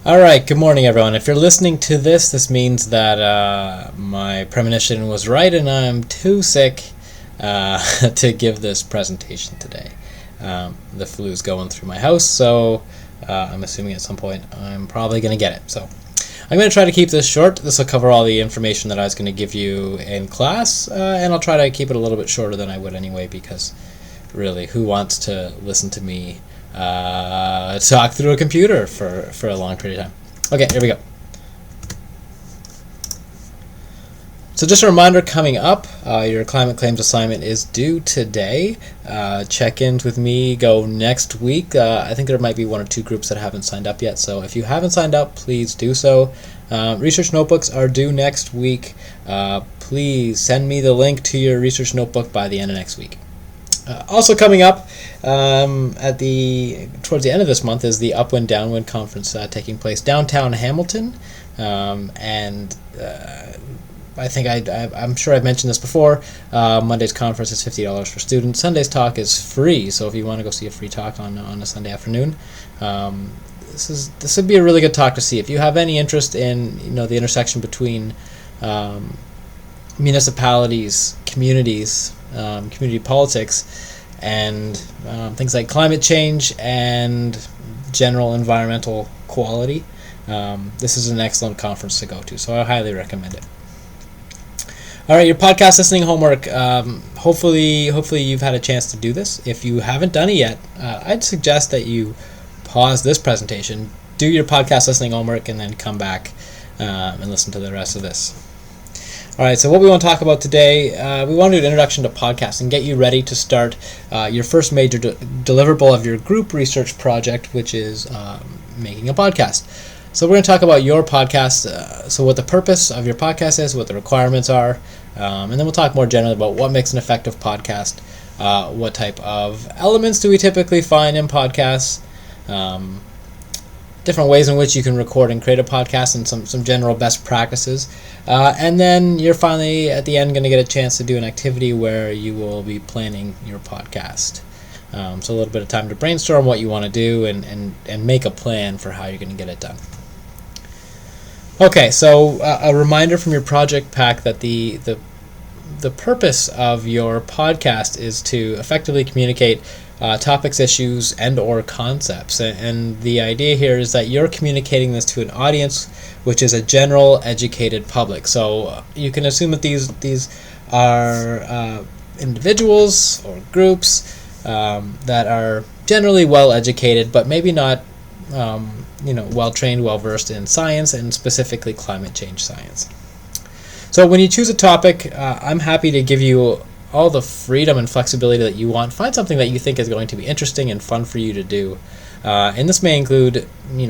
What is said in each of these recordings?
All right, good morning, everyone. If you're listening to this means that my premonition was right and I'm too sick to give this presentation today. The flu is going through my house, so I'm assuming at some point I'm probably going to get it. So I'm going to try to keep this short. This will cover all the information that I was going to give you in class, and I'll try to keep it a little bit shorter than I would anyway, because really, who wants to listen to me talk through a computer for a long period of time? Okay, here we go. So just a reminder, coming up, your climate claims assignment is due today. Check-ins with me go next week. I think there might be one or two groups that haven't signed up yet, so if you haven't signed up, please do so. Research notebooks are due next week. Please send me the link to your research notebook by the end of next week. Also coming up towards the end of this month is the Upwind Downwind Conference taking place downtown Hamilton, and I think I'm sure I've mentioned this before. Monday's conference is $50 for students. Sunday's talk is free, so if you want to go see a free talk on a Sunday afternoon, this would be a really good talk to see. If you have any interest in the intersection between municipalities, communities, community politics, and things like climate change and general environmental quality, this is an excellent conference to go to, so I highly recommend it. All right, your podcast listening homework. Hopefully you've had a chance to do this. If you haven't done it yet, I'd suggest that you pause this presentation, do your podcast listening homework, and then come back and listen to the rest of this. All right, so what we want to talk about today, we want to do an introduction to podcasting, get you ready to start your first major deliverable of your group research project, which is making a podcast. So we're going to talk about your podcast, so what the purpose of your podcast is, what the requirements are, and then we'll talk more generally about what makes an effective podcast, what type of elements do we typically find in podcasts, different ways in which you can record and create a podcast, and some general best practices. And then you're finally, at the end, going to get a chance to do an activity where you will be planning your podcast. So a little bit of time to brainstorm what you want to do and make a plan for how you're going to get it done. Okay, so a reminder from your project pack that the purpose of your podcast is to effectively communicate topics, issues, and or concepts. And the idea here is that you're communicating this to an audience which is a general educated public. So you can assume that these are individuals or groups that are generally well educated, but maybe not well trained, well versed in science, and specifically climate change science. So when you choose a topic, I'm happy to give you all the freedom and flexibility that you want. Find something that you think is going to be interesting and fun for you to do. And this may include,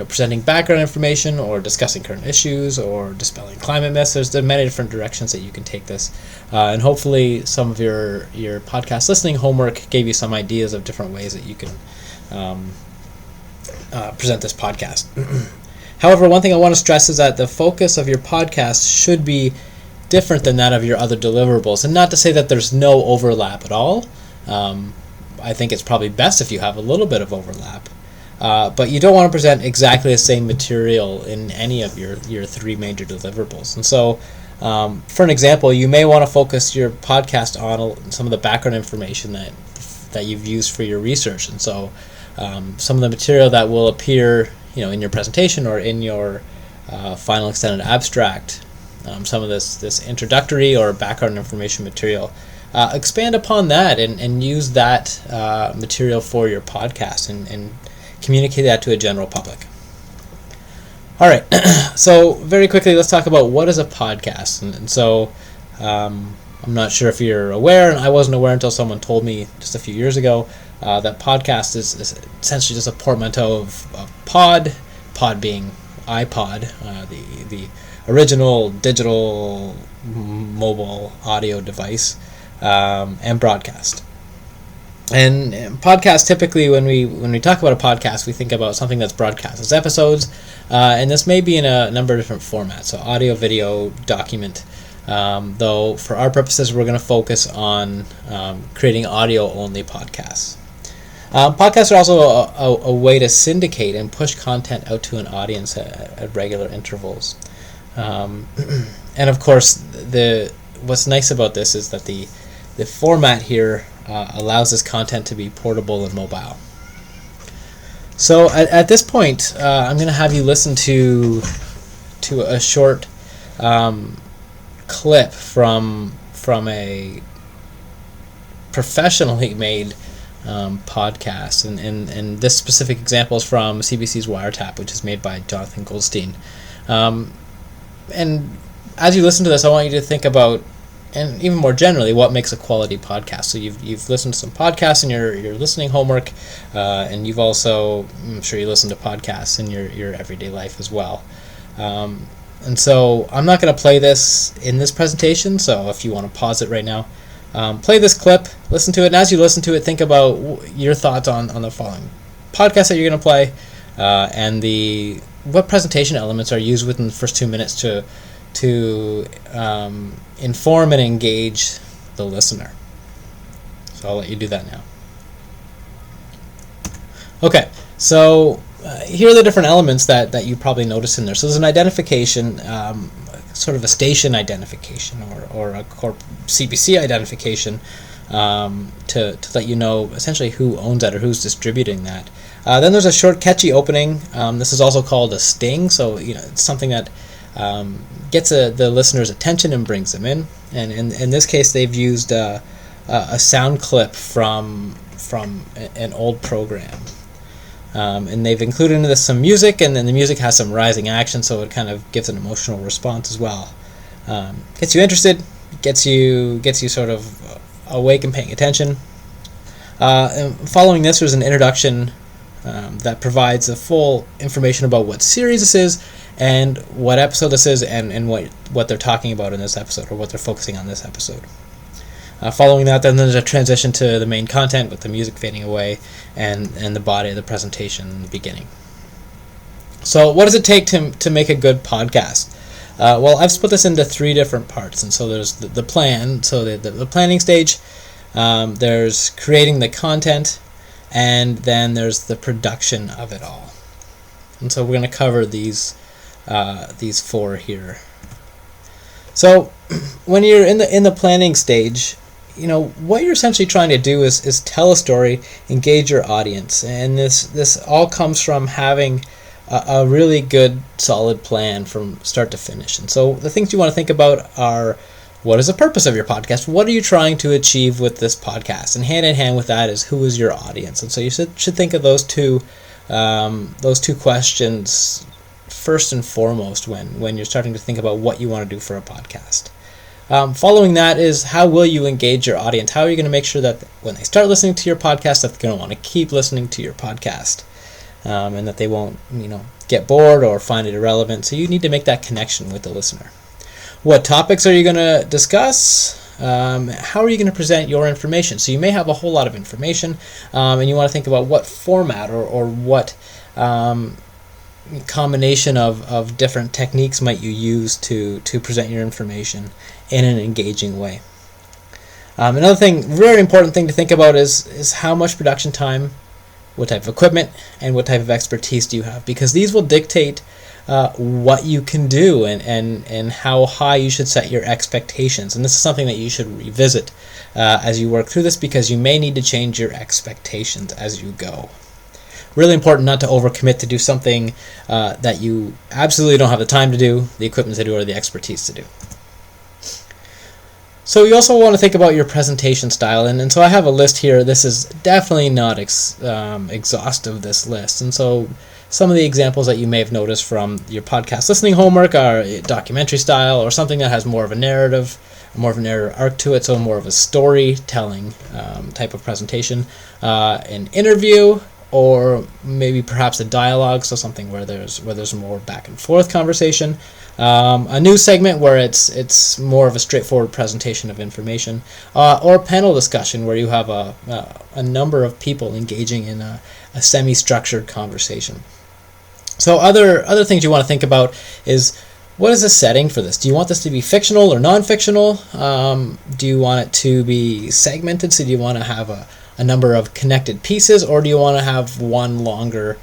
presenting background information, or discussing current issues, or dispelling climate myths. There's many different directions that you can take this. And hopefully some of your podcast listening homework gave you some ideas of different ways that you can present this podcast. However, one thing I want to stress is that the focus of your podcast should be different than that of your other deliverables, and not to say that there's no overlap at all. I think it's probably best if you have a little bit of overlap, but you don't want to present exactly the same material in any of your three major deliverables. And so for an example, you may want to focus your podcast on some of the background information that you've used for your research. And so some of the material that will appear in your presentation or in your final extended abstract, some of this introductory or background information material, expand upon that and use that material for your podcast and communicate that to a general public. All right, so very quickly, let's talk about what is a podcast. And so I'm not sure if you're aware, and I wasn't aware until someone told me just a few years ago, that podcast is essentially just a portmanteau of pod being iPod, the original digital mobile audio device, and broadcast. And podcast, typically when we talk about a podcast, we think about something that's broadcast as episodes, and this may be in a number of different formats, so audio, video, document. Though for our purposes, we're going to focus on creating audio-only podcasts. Podcasts are also a way to syndicate and push content out to an audience at regular intervals. And of course, what's nice about this is that the format here allows this content to be portable and mobile. So at this point, I'm going to have you listen to a short clip from a professionally made podcast, and this specific example is from CBC's Wiretap, which is made by Jonathan Goldstein. And as you listen to this, I want you to think about, and even more generally, what makes a quality podcast. So you've listened to some podcasts in your listening homework, and you've also, I'm sure you listen to podcasts in your everyday life as well. And so I'm not going to play this in this presentation, so if you want to pause it right now, play this clip, listen to it, and as you listen to it, think about your thoughts on the following podcast that you're going to play, and what presentation elements are used within the first 2 minutes to inform and engage the listener. So I'll let you do that now. Okay, so here are the different elements that you probably notice in there. So there's an identification, sort of a station identification or a CBC identification to let you know essentially who owns that or who's distributing that. Then there's a short, catchy opening. This is also called a sting, so it's something that gets the listener's attention and brings them in. And in this case, they've used a sound clip from an old program. And they've included into this some music, and then the music has some rising action, so it kind of gives an emotional response as well. Gets you interested, gets you sort of awake and paying attention. And following this, there's an introduction that provides the full information about what series this is, and what episode this is, and what they're talking about in this episode, or what they're focusing on this episode. Following that, then there's a transition to the main content with the music fading away and the body of the presentation in the beginning. So what does it take to make a good podcast? Well, I've split this into 3 different parts, and so there's the plan, so the planning stage, there's creating the content, and then there's the production of it all. And so we're going to cover these 4 here. So when you're in the planning stage, what you're essentially trying to do is tell a story, engage your audience, and this all comes from having a really good, solid plan from start to finish. And so the things you want to think about are, what is the purpose of your podcast? What are you trying to achieve with this podcast? And hand in hand with that is, who is your audience? And so you should think of those two questions first and foremost when you're starting to think about what you want to do for a podcast. Following that is, how will you engage your audience? How are you going to make sure that when they start listening to your podcast, that they're going to want to keep listening to your podcast, and that they won't, get bored or find it irrelevant? So you need to make that connection with the listener. What topics are you going to discuss? How are you going to present your information? So you may have a whole lot of information, and you want to think about what format or what combination of different techniques might you use to present your information in an engaging way. Another very important thing to think about is how much production time, what type of equipment, and what type of expertise do you have, because these will dictate what you can do and how high you should set your expectations. And this is something that you should revisit as you work through this, because you may need to change your expectations as you go. Really important not to overcommit to do something that you absolutely don't have the time to do, the equipment to do, or the expertise to do. So you also want to think about your presentation style, and so I have a list here. This is definitely not exhaustive, this list, and so some of the examples that you may have noticed from your podcast listening homework are documentary style, or something that has more of a narrative arc to it, so more of a storytelling type of presentation, an interview, or maybe perhaps a dialogue, so something where there's more back and forth conversation, a news segment where it's more of a straightforward presentation of information, or a panel discussion where you have a number of people engaging in a semi-structured conversation. So other things you want to think about is, what is the setting for this? Do you want this to be fictional or non-fictional? Do you want it to be segmented? So do you want to have a number of connected pieces, or do you want to have one longer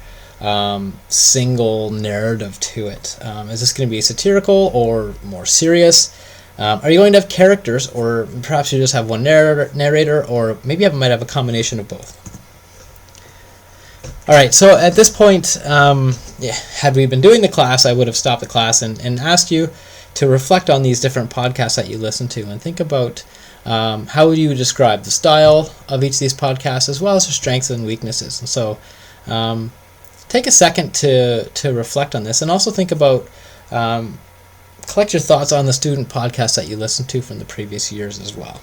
single narrative to it? Is this going to be satirical or more serious? Are you going to have characters, or perhaps you just have one narrator, or maybe you might have a combination of both? All right, so at this point, had we been doing the class, I would have stopped the class and asked you to reflect on these different podcasts that you listen to and think about how would you describe the style of each of these podcasts as well as their strengths and weaknesses. And so take a second to reflect on this, and also think about collect your thoughts on the student podcasts that you listened to from the previous years as well.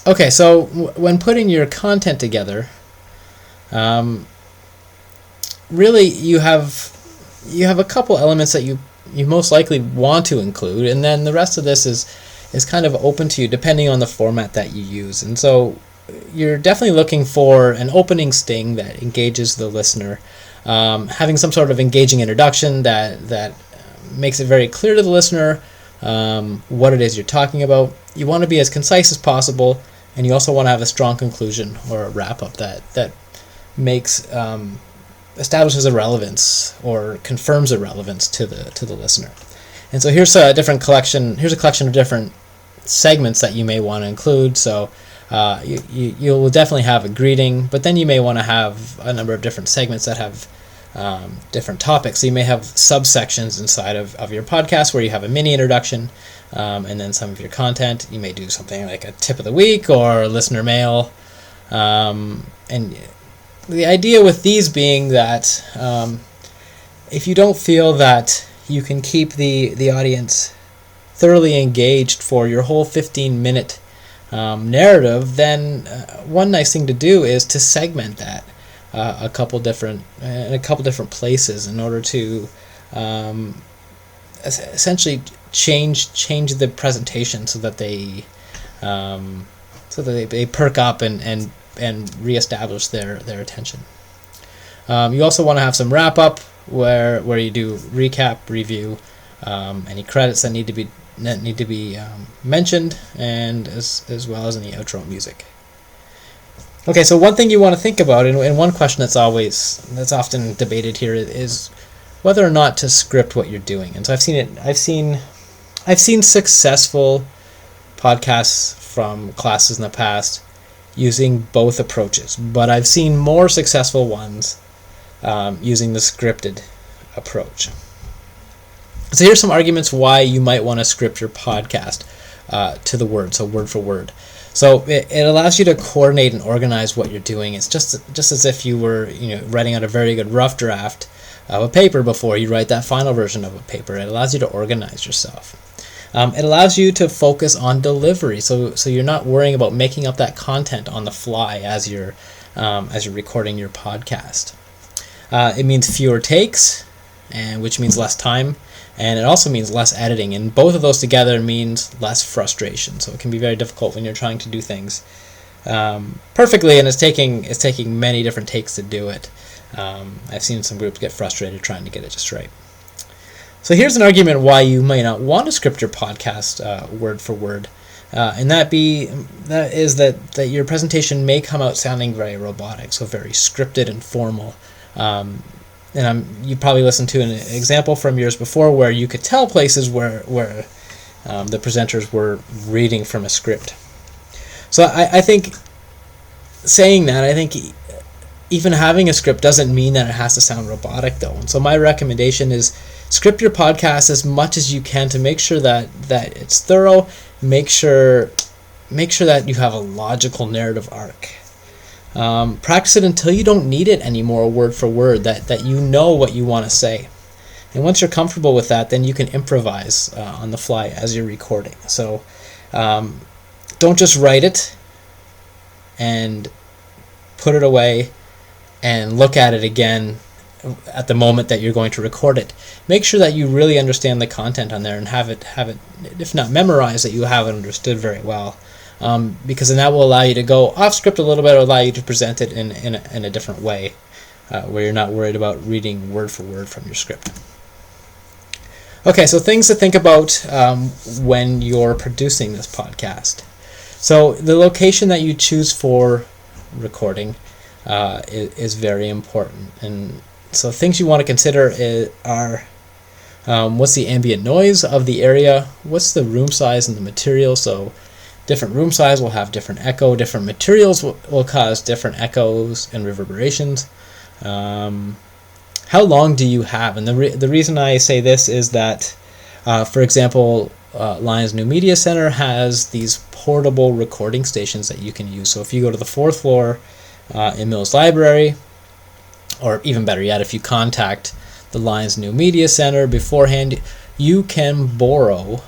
Okay, so when putting your content together, really you have a couple elements that you most likely want to include, and then the rest of this is kind of open to you depending on the format that you use. And so you're definitely looking for an opening sting that engages the listener, having some sort of engaging introduction that makes it very clear to the listener what it is you're talking about. You want to be as concise as possible, and you also want to have a strong conclusion or a wrap-up that makes establishes a relevance or confirms a relevance to the listener. And so here's a collection of different segments that you may want to include. So you will definitely have a greeting, but then you may want to have a number of different segments that have different topics. So you may have subsections inside of your podcast where you have a mini introduction, and then some of your content. You may do something like a tip of the week or listener mail. And the idea with these being that if you don't feel that you can keep the audience thoroughly engaged for your whole 15-minute narrative, then one nice thing to do is to segment that a couple different places in order to essentially change the presentation so that they perk up and reestablish their attention. You also want to have some wrap up where you do recap, review, any credits that need to be mentioned, and as well as any outro music. Okay, so one thing you want to think about, and one question that's often debated here, is whether or not to script what you're doing. And so I've seen successful podcasts from classes in the past using both approaches, but I've seen more successful ones using the scripted approach. So here's some arguments why you might want to script your podcast to the word, so word for word. So it allows you to coordinate and organize what you're doing. It's just as if you were writing out a very good rough draft of a paper before you write that final version of a paper. It allows you to organize yourself. It allows you to focus on delivery, so you're not worrying about making up that content on the fly as you're recording your podcast. It means fewer takes, and which means less time, and it also means less editing. And both of those together means less frustration. So it can be very difficult when you're trying to do things perfectly, and it's taking many different takes to do it. I've seen some groups get frustrated trying to get it just right. So here's an argument why you might not want to script your podcast word for word, and that is that your presentation may come out sounding very robotic, so very scripted and formal. And you probably listened to an example from years before where you could tell places where the presenters were reading from a script. So I think saying that, I think even having a script doesn't mean that it has to sound robotic, though. And so my recommendation is script your podcast as much as you can to make sure that it's thorough. Make sure that you have a logical narrative arc. Practice it until you don't need it anymore word for word, that you know what you want to say. And once you're comfortable with that, then you can improvise on the fly as you're recording. So don't just write it and put it away and look at it again at the moment that you're going to record it. Make sure that you really understand the content on there and have it, if not memorized, that you have it understood very well. Because then that will allow you to go off script a little bit, or allow you to present it in a different way, where you're not worried about reading word for word from your script. Okay, so things to think about when you're producing this podcast. So the location that you choose for recording is very important. And so things you want to consider are what's the ambient noise of the area, what's the room size and the material. So different room size will have different echo, different materials will cause different echoes and reverberations. How long do you have? And the reason I say this is that, for example, Lions New Media Center has these portable recording stations that you can use. So if you go to the 4th floor in Mills Library, or even better yet, if you contact the Lions New Media Center beforehand, you can borrow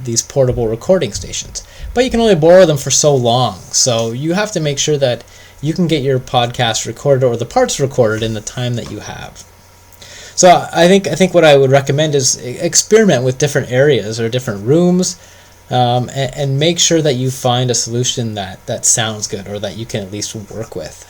these portable recording stations. But you can only borrow them for so long. So you have to make sure that you can get your podcast recorded or the parts recorded in the time that you have. So I think what I would recommend is experiment with different areas or different rooms, and make sure that you find a solution that sounds good or that you can at least work with.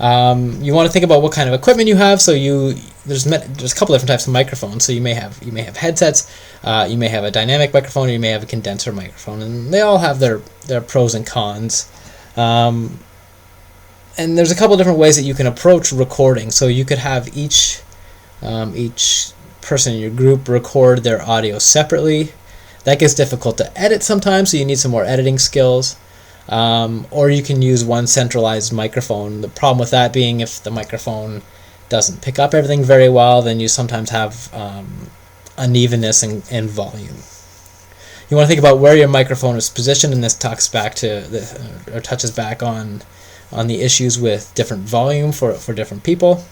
You want to think about what kind of equipment you have. So there's a couple different types of microphones. So you may have headsets, you may have a dynamic microphone, or you may have a condenser microphone, and they all have their pros and cons. And there's a couple different ways that you can approach recording. So you could have each person in your group record their audio separately. That gets difficult to edit sometimes, so you need some more editing skills. Or you can use one centralized microphone. The problem with that being, if the microphone doesn't pick up everything very well, then you sometimes have unevenness in volume. You want to think about where your microphone is positioned, and this talks back to or touches back on the issues with different volume for different people.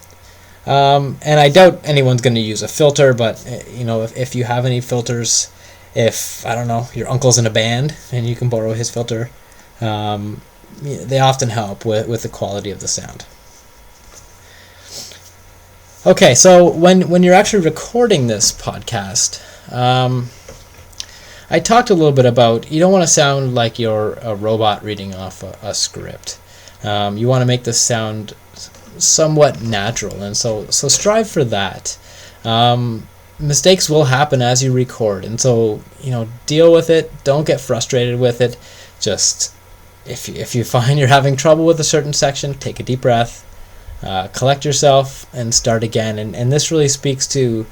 And I doubt anyone's going to use a filter, but if you have any filters, if I don't know, your uncle's in a band and you can borrow his filter, they often help with the quality of the sound. Okay, so when you're actually recording this podcast, I talked a little bit about, you don't want to sound like you're a robot reading off a script. You want to make this sound somewhat natural, and so strive for that. Mistakes will happen as you record, and so deal with it. Don't get frustrated with it. Just if you find you're having trouble with a certain section, take a deep breath, collect yourself, and start again. And this really speaks to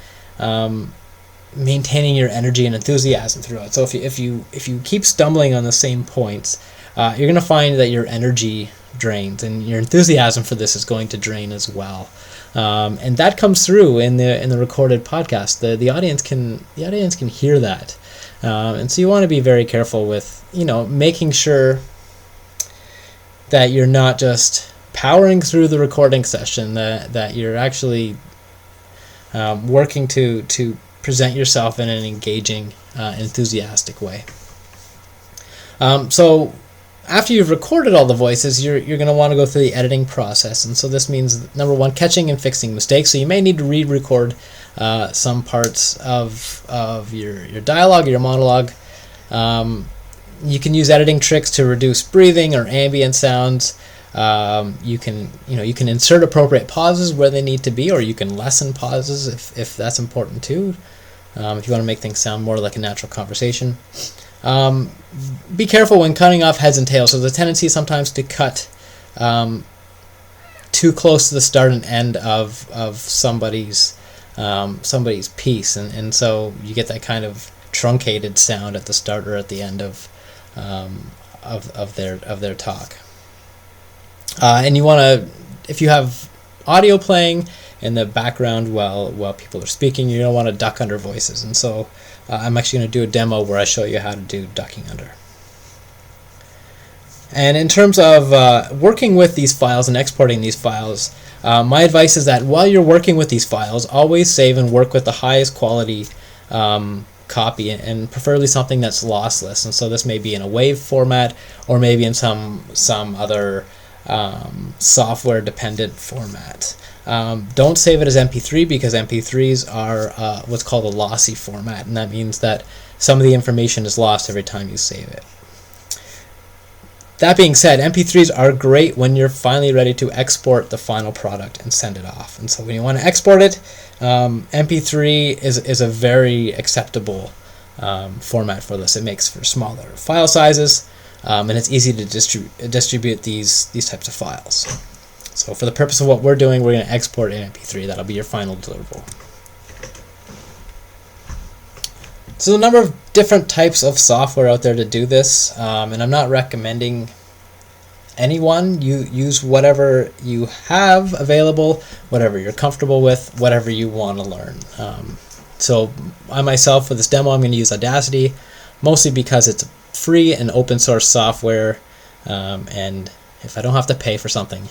maintaining your energy and enthusiasm throughout. So if you keep stumbling on the same points, you're going to find that your energy drains, and your enthusiasm for this is going to drain as well. And that comes through in the recorded podcast. The audience can hear that, and so you want to be very careful with making sure that you're not just powering through the recording session, that you're actually working to present yourself in an engaging, enthusiastic way. So after you've recorded all the voices, you're going to want to go through the editing process. And so this means, number one, catching and fixing mistakes. So you may need to re-record some parts of your dialogue or your monologue. You can use editing tricks to reduce breathing or ambient sounds. You can insert appropriate pauses where they need to be, or you can lessen pauses if that's important too. If you want to make things sound more like a natural conversation. Be careful when cutting off heads and tails. So the tendency is sometimes to cut too close to the start and end of somebody's piece, and so you get that kind of truncated sound at the start or at the end of their talk. And you want to, if you have audio playing in the background while people are speaking, you don't want to duck under voices. And so I'm actually going to do a demo where I show you how to do ducking under. And in terms of working with these files and exporting these files, my advice is that while you're working with these files, always save and work with the highest quality copy, and preferably something that's lossless. And so this may be in a WAV format, or maybe in some other software dependent format. Don't save it as MP3, because MP3s are what's called a lossy format, and that means that some of the information is lost every time you save it. That being said, MP3s are great when you're finally ready to export the final product and send it off. And so when you want to export it, MP3 is a very acceptable format for this. It makes for smaller file sizes, and it's easy to distribute these types of files. So for the purpose of what we're doing, we're going to export an MP3. That'll be your final deliverable. So a number of different types of software out there to do this, and I'm not recommending anyone. You use whatever you have available, whatever you're comfortable with, whatever you want to learn. So I myself, for this demo, I'm going to use Audacity, mostly because it's free and open source software, and if I don't have to pay for something,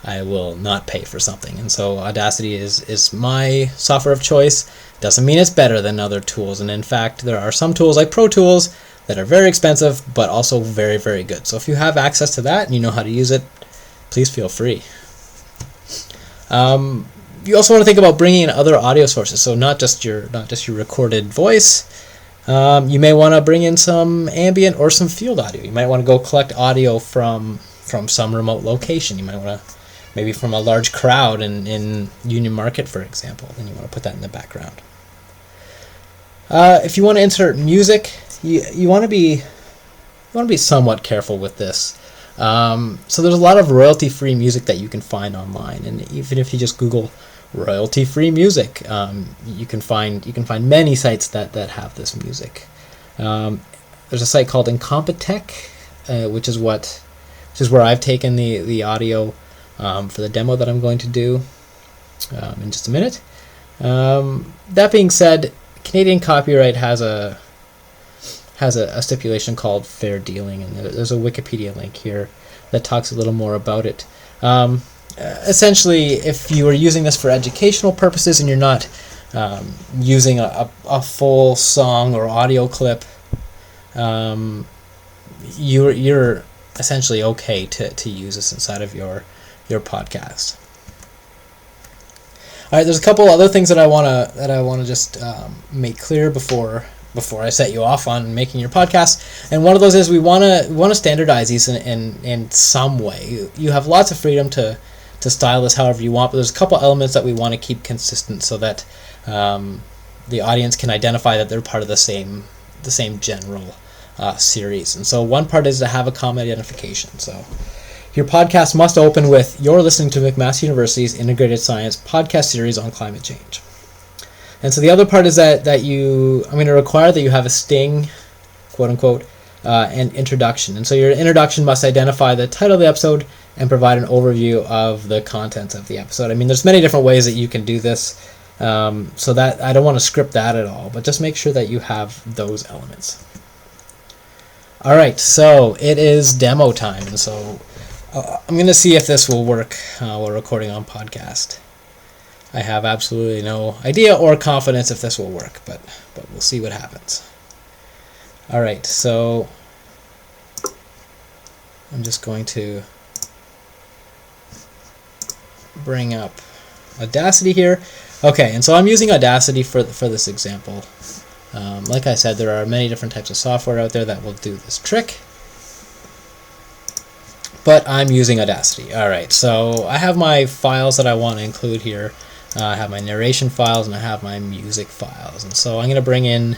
I will not pay for something. And so Audacity is my software of choice. Doesn't mean it's better than other tools, and in fact there are some tools like Pro Tools that are very expensive but also very, very good. So if you have access to that and you know how to use it, please feel free. You also want to think about bringing in other audio sources, so not just your recorded voice. You may want to bring in some ambient or some field audio. You might want to go collect audio from some remote location. You might want to, maybe from a large crowd in Union Market, for example, then you want to put that in the background. If you want to insert music, you want to be somewhat careful with this. So there's a lot of royalty-free music that you can find online, and even if you just Google royalty-free music, you can find many sites that have this music. There's a site called Incompetech, which is where I've taken the audio for the demo that I'm going to do in just a minute. That being said, Canadian copyright has a stipulation called fair dealing, and there's a Wikipedia link here that talks a little more about it. Essentially, if you are using this for educational purposes and you're not using a full song or audio clip, you're essentially okay to use this inside of your podcast. All right, there's a couple other things that I want to just make clear before I set you off on making your podcast. And one of those is we want to standardize these in some way. You have lots of freedom to style this however you want, but there's a couple elements that we want to keep consistent so that the audience can identify that they're part of the same general series. And so one part is to have a common identification. So your podcast must open with, "You're listening to McMaster University's Integrated Science podcast series on climate change." And so the other part is that I'm going to require that you have a sting, quote unquote, and introduction. And so your introduction must identify the title of the episode and provide an overview of the contents of the episode. I mean, there's many different ways that you can do this, so that I don't want to script that at all, but just make sure that you have those elements. All right, so it is demo time, and so I'm going to see if this will work while recording on podcast. I have absolutely no idea or confidence if this will work, but we'll see what happens. All right, so I'm just going to bring up Audacity here. Okay, and so I'm using Audacity for this example. Like I said, there are many different types of software out there that will do this trick, but I'm using Audacity. All right, so I have my files that I want to include here. I have my narration files and I have my music files, and so I'm going to bring in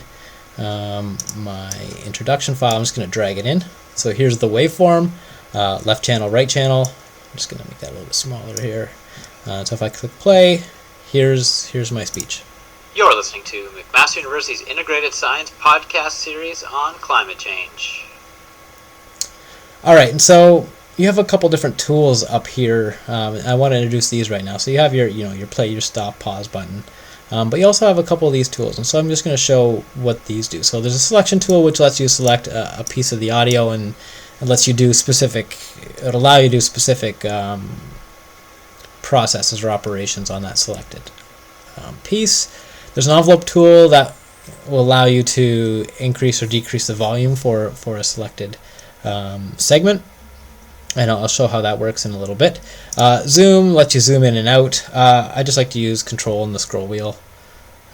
my introduction file. I'm just going to drag it in. So here's the waveform, left channel, right channel. I'm just going to make that a little bit smaller here. So if I click play, here's my speech. You're listening to McMaster University's Integrated Science podcast series on climate change. All right, and so you have a couple different tools up here. I want to introduce these right now. So you have your play, your stop, pause button, but you also have a couple of these tools, and so I'm just going to show what these do. So there's a selection tool which lets you select a piece of the audio and lets you do specific. It'll allow you to do specific processes or operations on that selected piece. There's an envelope tool that will allow you to increase or decrease the volume for a selected segment. And I'll show how that works in a little bit. Zoom lets you zoom in and out. I just like to use Control and the scroll wheel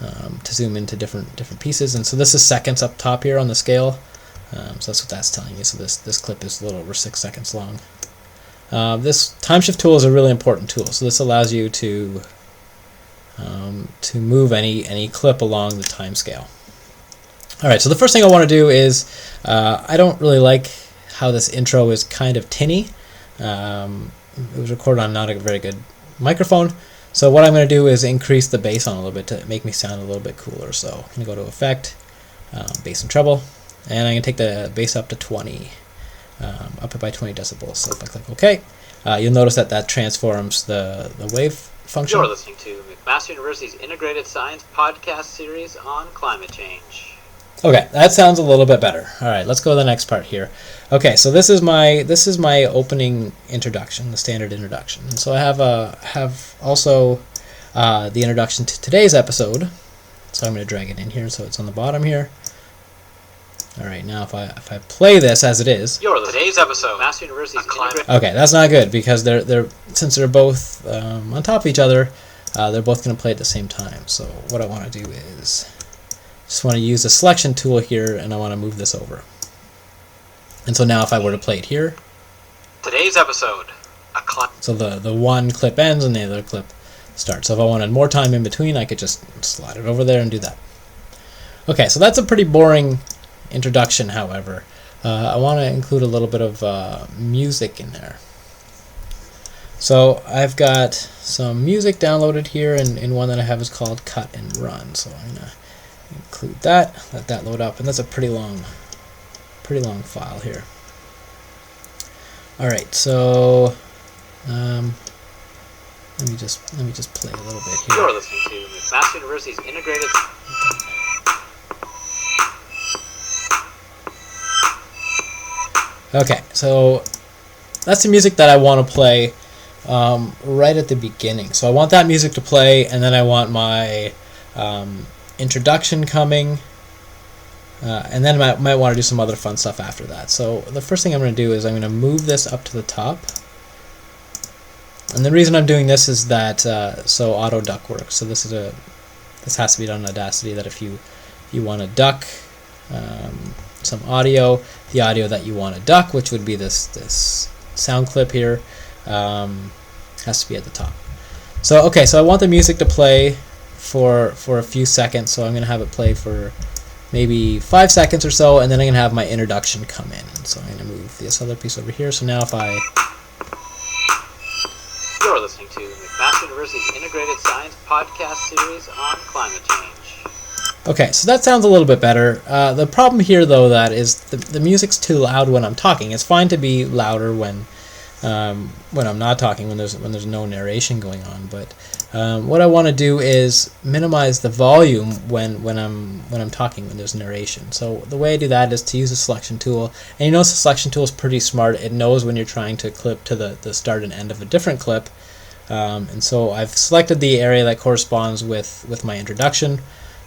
to zoom into different pieces. And so this is seconds up top here on the scale. So that's what that's telling you. So this clip is a little over 6 seconds long. This time shift tool is a really important tool. So this allows you to move any clip along the time scale. All right, so the first thing I want to do is, I don't really like how this intro is kind of tinny. It was recorded on not a very good microphone. So what I'm going to do is increase the bass on a little bit to make me sound a little bit cooler. So I'm going to go to Effect, Bass and Treble, and I'm going to take the bass up to 20, up by 20 decibels. So if I click OK, you'll notice that transforms the wave function. You're listening to McMaster University's Integrated Science podcast series on climate change. Okay, that sounds a little bit better. All right, let's go to the next part here. Okay, so this is my opening introduction, the standard introduction. And so I have also the introduction to today's episode. So I'm going to drag it in here, so it's on the bottom here. All right, now if I play this as it is. Today's episode, McMaster University's climate. Okay, that's not good because since they're both on top of each other, they're both going to play at the same time. So what I want to do is just want to use the selection tool here, and I want to move this over. And so now if I were to play it here, today's episode, so the one clip ends and the other clip starts. So if I wanted more time in between, I could just slide it over there and do that. Okay, so that's a pretty boring introduction. However, I want to include a little bit of music in there. So I've got some music downloaded here, and one that I have is called Cut and Run. So I'm gonna include that, let that load up, and that's a pretty long file here. All right, so let me just play a little bit here. You're listening to McMaster University's Integrated. Okay, so that's the music that I want to play right at the beginning. So I want that music to play, and then I want my introduction coming, and then I might want to do some other fun stuff after that. So the first thing I'm going to do is I'm going to move this up to the top, and the reason I'm doing this is that so auto duck works. So this has to be done in Audacity, that if you want to duck some audio, the audio that you want to duck, which would be this sound clip here, has to be at the top. So okay, so I want the music to play for a few seconds, so I'm going to have it play for maybe 5 seconds or so, and then I'm going to have my introduction come in. And so I'm going to move this other piece over here. So now if I... You're listening to McMaster University's Integrated Science podcast series on climate change. Okay, so that sounds a little bit better. The problem here, though, that is the music's too loud when I'm talking. It's fine to be louder when I'm not talking, when there's no narration going on. But what I want to do is minimize the volume when I'm talking, when there's narration. So the way I do that is to use the selection tool. And you notice the selection tool is pretty smart. It knows when you're trying to clip to the start and end of a different clip. And so I've selected the area that corresponds with my introduction.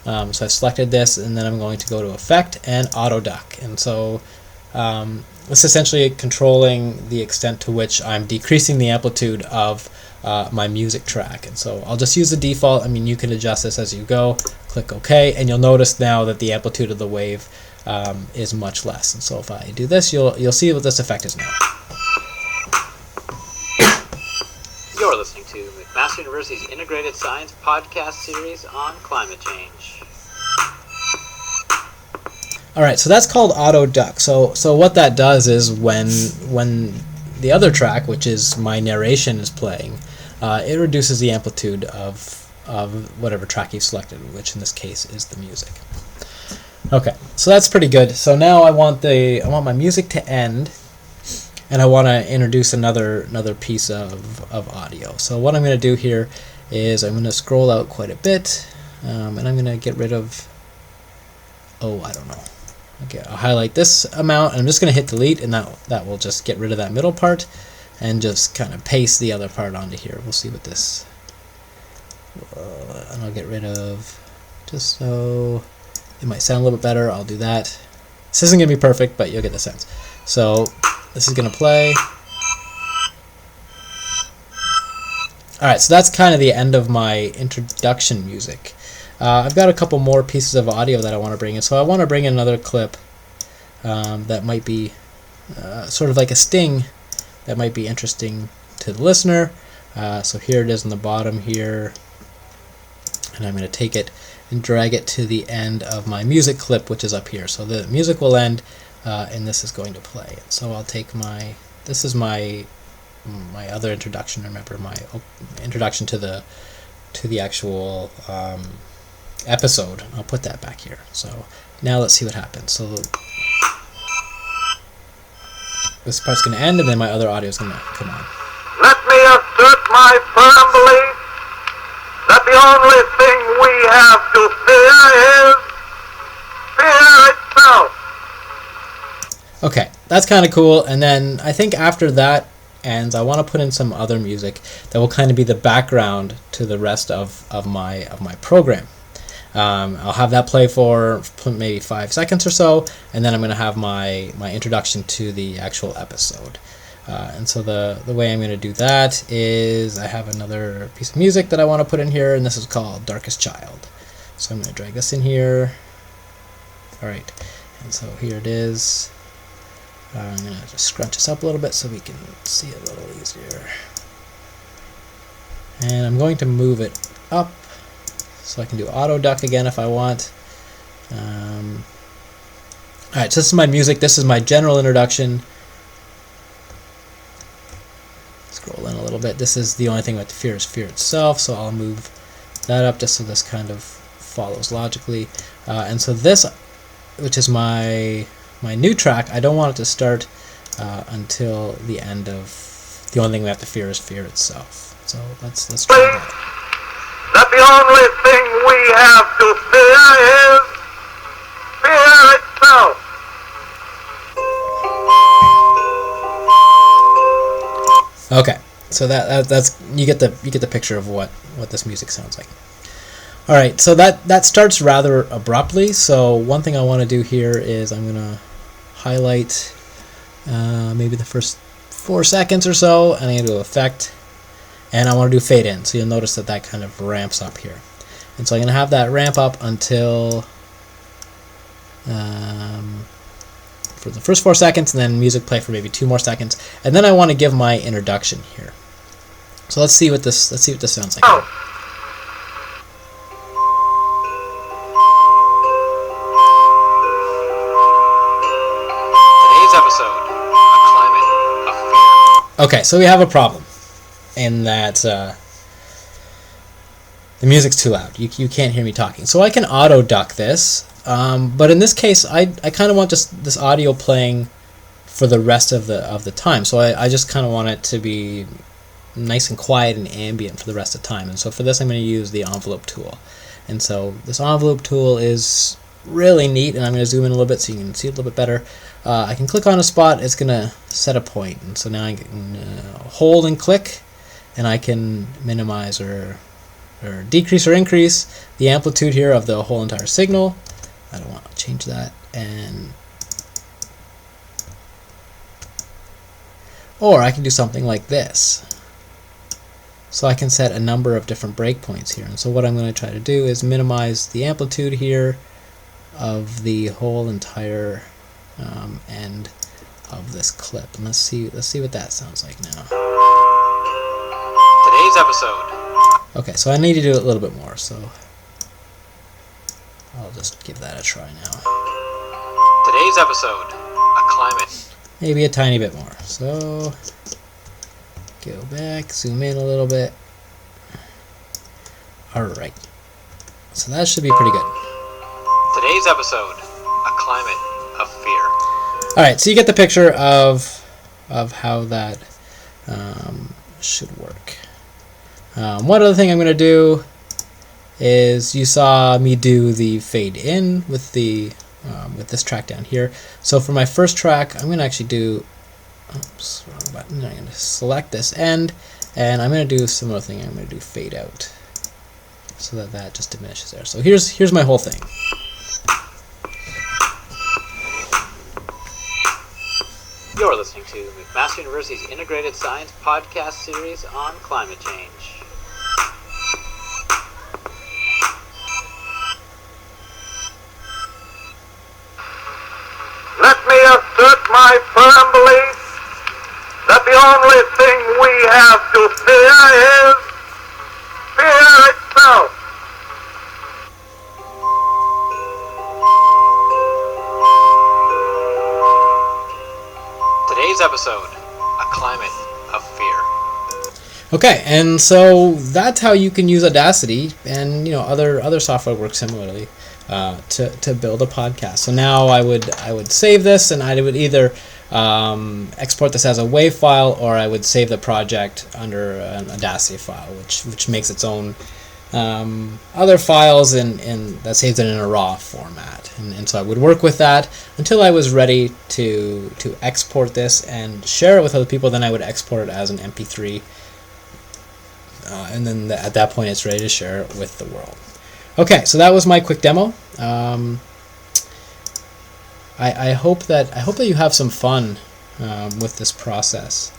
So I've selected this, and then I'm going to go to Effect and Auto Duck. And so it's essentially controlling the extent to which I'm decreasing the amplitude of my music track. And so I'll just use the default. I mean, you can adjust this as you go. Click OK, and you'll notice now that the amplitude of the wave is much less. And so if I do this, you'll see what this effect is now. You're listening to McMaster University's Integrated Science podcast series on climate change. All right, so that's called auto duck. So what that does is when the other track, which is my narration, is playing, it reduces the amplitude of whatever track you've selected, which in this case is the music. Okay, so that's pretty good. So now I want my music to end, and I want to introduce another piece of audio. So what I'm going to do here is I'm going to scroll out quite a bit, and I'm going to get rid of, I don't know. Okay, I'll highlight this amount, and I'm just going to hit delete, and that will just get rid of that middle part and just kind of paste the other part onto here. We'll see what this, and I'll get rid of, just so it might sound a little bit better, I'll do that. This isn't going to be perfect, but you'll get the sense. So this is going to play. Alright, so that's kind of the end of my introduction music. I've got a couple more pieces of audio that I want to bring in. So I want to bring in another clip that might be sort of like a sting that might be interesting to the listener. So here it is on the bottom here, and I'm going to take it and drag it to the end of my music clip, which is up here. So the music will end, and this is going to play. So I'll take this is my other introduction. Remember, my introduction to the actual episode. I'll put that back here. So now let's see what happens. So this part's going to end, and then my other audio is going to come on. Let me assert my firm belief that the only thing we have to fear is fear itself. Okay, that's kind of cool. And then I think after that ends, I want to put in some other music that will kind of be the background to the rest of my program. I'll have that play for maybe 5 seconds or so, and then I'm going to have my introduction to the actual episode. And so the way I'm going to do that is I have another piece of music that I want to put in here, and this is called Darkest Child. So I'm going to drag this in here. Alright, and so here it is. I'm going to just scrunch this up a little bit so we can see it a little easier. And I'm going to move it up so I can do auto duck again if I want. Alright, so this is my music. This is my general introduction. Scroll in a little bit. This is the only thing with fear is fear itself, so I'll move that up just so this kind of follows logically. And so this, which is my new track, I don't want it to start until the end of the only thing we have to fear is fear itself. So let's try that. That the only thing we have to fear is fear itself. Okay, so that's you get the picture of what this music sounds like. All right, so that starts rather abruptly. So one thing I want to do here is I'm going to highlight maybe the first 4 seconds or so, and I'm going to do effect, and I want to do fade in. So you'll notice that kind of ramps up here, and so I'm going to have that ramp up until for the first 4 seconds, and then music play for maybe 2 more seconds, and then I want to give my introduction here. So let's see what this sounds like. Oh. Okay, so we have a problem in that the music's too loud. You can't hear me talking. So I can auto duck this, but in this case, I kind of want just this audio playing for the rest of the time. So I just kind of want it to be nice and quiet and ambient for the rest of the time. And so for this, I'm going to use the envelope tool. And so this envelope tool is really neat, and I'm going to zoom in a little bit so you can see it a little bit better. I can click on a spot, it's going to set a point, and so now I can hold and click, and I can minimize or decrease or increase the amplitude here of the whole entire signal. I don't want to change that, or I can do something like this. So I can set a number of different breakpoints here, and so what I'm going to try to do is minimize the amplitude here of the whole entire end of this clip, and let's see what that sounds like now. Today's episode. Okay, so I need to do it a little bit more, so I'll just give that a try now. Today's episode, a climate. Maybe a tiny bit more. So go back, zoom in a little bit. Alright, so that should be pretty good. Today's episode, a climate of fear. Alright, so you get the picture of how that should work. One other thing I'm going to do is, you saw me do the fade in with with this track down here. So for my first track, I'm going to actually do, oops, wrong button. I'm going to select this end, and I'm going to do a similar thing. I'm going to do fade out, so that just diminishes there. So here's my whole thing. You're listening to McMaster University's Integrated Science Podcast series on climate change. Let me only thing we have to fear is fear itself. Today's episode, a climate of fear. Okay, and so that's how you can use Audacity, and other software works similarly to build a podcast. So now I would save this, and I would either export this as a WAV file, or I would save the project under an Audacity file, which makes its own other files and that saves it in a raw format. And so I would work with that until I was ready to export this and share it with other people. Then I would export it as an MP3. And then at that point, it's ready to share it with the world. Okay, so that was my quick demo. I hope that you have some fun with this process.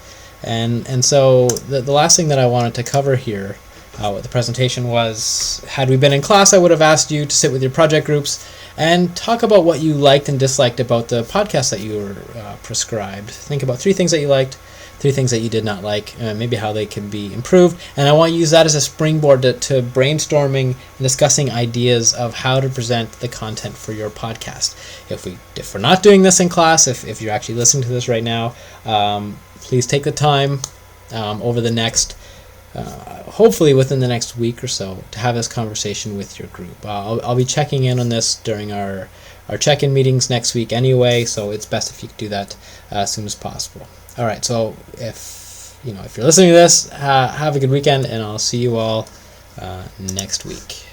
And so the last thing that I wanted to cover here with the presentation was, had we been in class, I would have asked you to sit with your project groups and talk about what you liked and disliked about the podcast that you were prescribed. Think about 3 things that you liked, 3 things that you did not like, maybe how they can be improved. And I want to use that as a springboard to brainstorming and discussing ideas of how to present the content for your podcast. If we're not doing this in class, if you're actually listening to this right now, please take the time over the next, hopefully within the next week or so, to have this conversation with your group. I'll be checking in on this during our check-in meetings next week anyway, so it's best if you do that as soon as possible. All right, so if you're listening to this, have a good weekend, and I'll see you all next week.